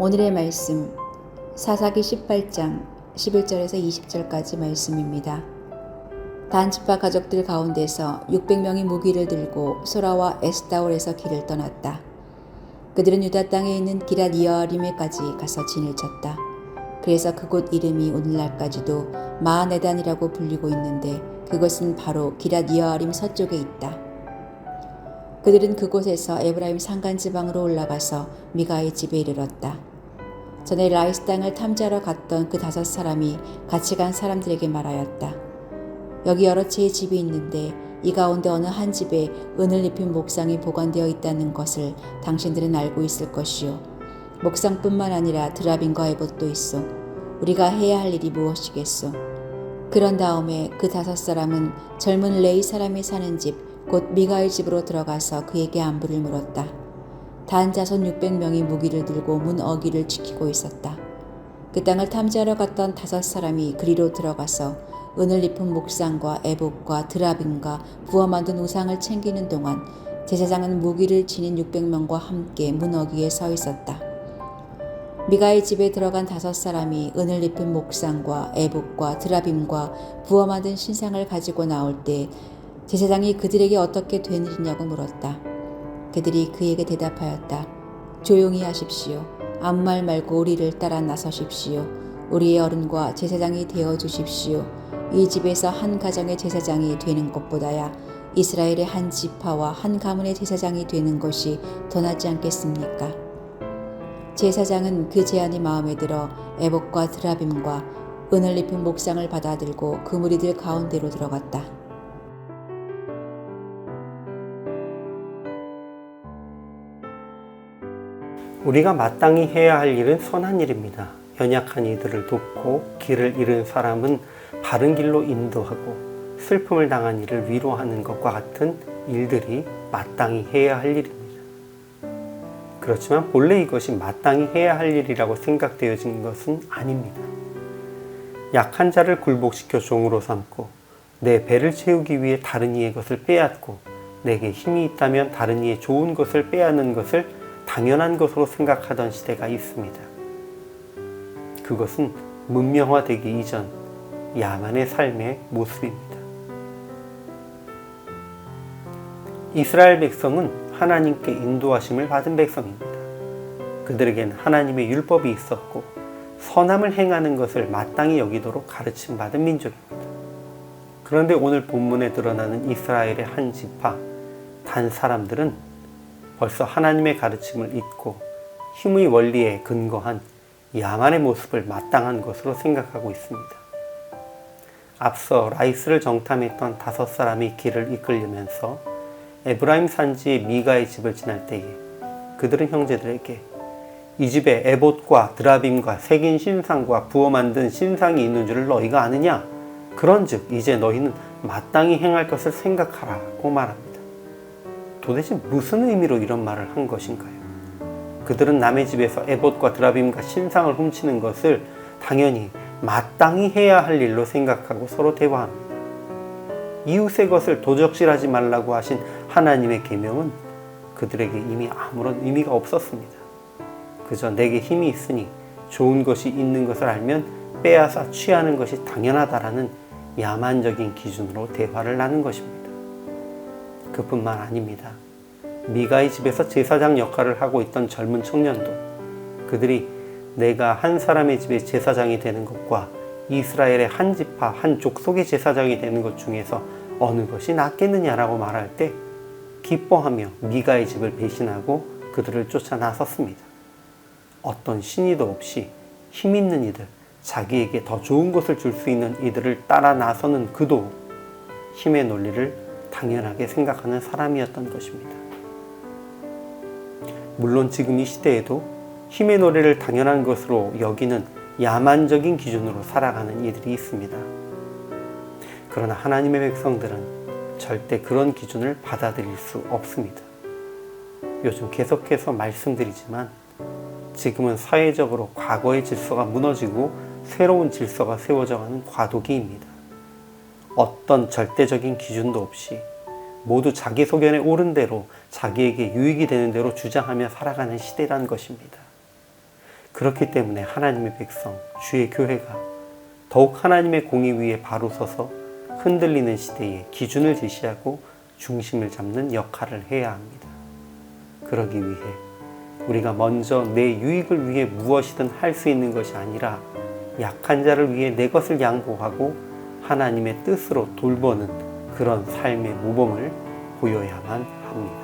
오늘의 말씀 사사기 18장 11절에서 20절까지 말씀입니다. 단지파 가족들 가운데서 600명이 무기를 들고 소라와 에스다올에서 길을 떠났다. 그들은 유다 땅에 있는 기랏 여아림에까지 가서 진을 쳤다. 그래서 그곳 이름이 오늘날까지도 마하네단이라고 불리고 있는데 그것은 바로 기랏 여아림 서쪽에 있다. 그들은 그곳에서 에브라임 산간지방으로 올라가서 미가의 집에 이르렀다. 전에 라이스 땅을 탐지하러 갔던 그 5사람이 같이 간 사람들에게 말하였다. 여기 여러 채의 집이 있는데 이 가운데 어느 한 집에 은을 입힌 목상이 보관되어 있다는 것을 당신들은 알고 있을 것이요. 목상뿐만 아니라 드라빔과 에봇도 있어. 우리가 해야 할 일이 무엇이겠소? 그런 다음에 그 5사람은 젊은 레이 사람이 사는 집 곧 미가의 집으로 들어가서 그에게 안부를 물었다. 단 자손 600명이 무기를 들고 문 어귀를 지키고 있었다. 그 땅을 탐지하러 갔던 5사람이 그리로 들어가서 은을 입은 목상과 에봇과 드라빔과 부어 만든 우상을 챙기는 동안 제사장은 무기를 지닌 600명과 함께 문 어귀에 서 있었다. 미가의 집에 들어간 5사람이 은을 입은 목상과 에봇과 드라빔과 부어 만든 신상을 가지고 나올 때 제사장이 그들에게 어떻게 된 일이냐고 물었다. 그들이 그에게 대답하였다. 조용히 하십시오. 아무 말 말고 우리를 따라 나서십시오. 우리의 어른과 제사장이 되어 주십시오. 이 집에서 한 가정의 제사장이 되는 것보다야 이스라엘의 한 지파와 한 가문의 제사장이 되는 것이 더 낫지 않겠습니까? 제사장은 그 제안이 마음에 들어 에봇과 드라빔과 은을 입힌 목상을 받아들고 그 무리들 가운데로 들어갔다. 우리가 마땅히 해야 할 일은 선한 일입니다. 연약한 이들을 돕고 길을 잃은 사람은 바른 길로 인도하고 슬픔을 당한 이를 위로하는 것과 같은 일들이 마땅히 해야 할 일입니다. 그렇지만 본래 이것이 마땅히 해야 할 일이라고 생각되어진 것은 아닙니다. 약한 자를 굴복시켜 종으로 삼고 내 배를 채우기 위해 다른 이의 것을 빼앗고 내게 힘이 있다면 다른 이의 좋은 것을 빼앗는 것을 당연한 것으로 생각하던 시대가 있습니다. 그것은 문명화되기 이전 야만의 삶의 모습입니다. 이스라엘 백성은 하나님께 인도하심을 받은 백성입니다. 그들에게는 하나님의 율법이 있었고 선함을 행하는 것을 마땅히 여기도록 가르침받은 민족입니다. 그런데 오늘 본문에 드러나는 이스라엘의 한 지파, 단 사람들은 벌써 하나님의 가르침을 잊고 힘의 원리에 근거한 야만의 모습을 마땅한 것으로 생각하고 있습니다. 앞서 라이스를 정탐했던 5사람이 길을 이끌리면서 에브라임 산지의 미가의 집을 지날 때에 그들은 형제들에게 이 집에 에봇과 드라빔과 새긴 신상과 부어 만든 신상이 있는 줄을 너희가 아느냐? 그런즉 이제 너희는 마땅히 행할 것을 생각하라고 말합니다. 도대체 무슨 의미로 이런 말을 한 것인가요? 그들은 남의 집에서 에봇과 드라빔과 신상을 훔치는 것을 당연히 마땅히 해야 할 일로 생각하고 서로 대화합니다. 이웃의 것을 도적질하지 말라고 하신 하나님의 계명은 그들에게 이미 아무런 의미가 없었습니다. 그저 내게 힘이 있으니 좋은 것이 있는 것을 알면 빼앗아 취하는 것이 당연하다라는 야만적인 기준으로 대화를 나눈 것입니다. 그뿐만 아닙니다. 미가의 집에서 제사장 역할을 하고 있던 젊은 청년도 그들이 내가 한 사람의 집에 제사장이 되는 것과 이스라엘의 한 지파, 한 족속의 제사장이 되는 것 중에서 어느 것이 낫겠느냐라고 말할 때 기뻐하며 미가의 집을 배신하고 그들을 쫓아 나섰습니다. 어떤 신의도 없이 힘 있는 이들, 자기에게 더 좋은 것을 줄 수 있는 이들을 따라 나서는 그도 힘의 논리를 당연하게 생각하는 사람이었던 것입니다. 물론 지금 이 시대에도 힘의 논리를 당연한 것으로 여기는 야만적인 기준으로 살아가는 이들이 있습니다. 그러나 하나님의 백성들은 절대 그런 기준을 받아들일 수 없습니다. 요즘 계속해서 말씀드리지만 지금은 사회적으로 과거의 질서가 무너지고 새로운 질서가 세워져가는 과도기입니다. 어떤 절대적인 기준도 없이 모두 자기 소견에 옳은 대로 자기에게 유익이 되는 대로 주장하며 살아가는 시대란 것입니다. 그렇기 때문에 하나님의 백성, 주의 교회가 더욱 하나님의 공의 위에 바로 서서 흔들리는 시대에 기준을 제시하고 중심을 잡는 역할을 해야 합니다. 그러기 위해 우리가 먼저 내 유익을 위해 무엇이든 할 수 있는 것이 아니라 약한 자를 위해 내 것을 양보하고 하나님의 뜻으로 돌보는 그런 삶의 모범을 보여야만 합니다.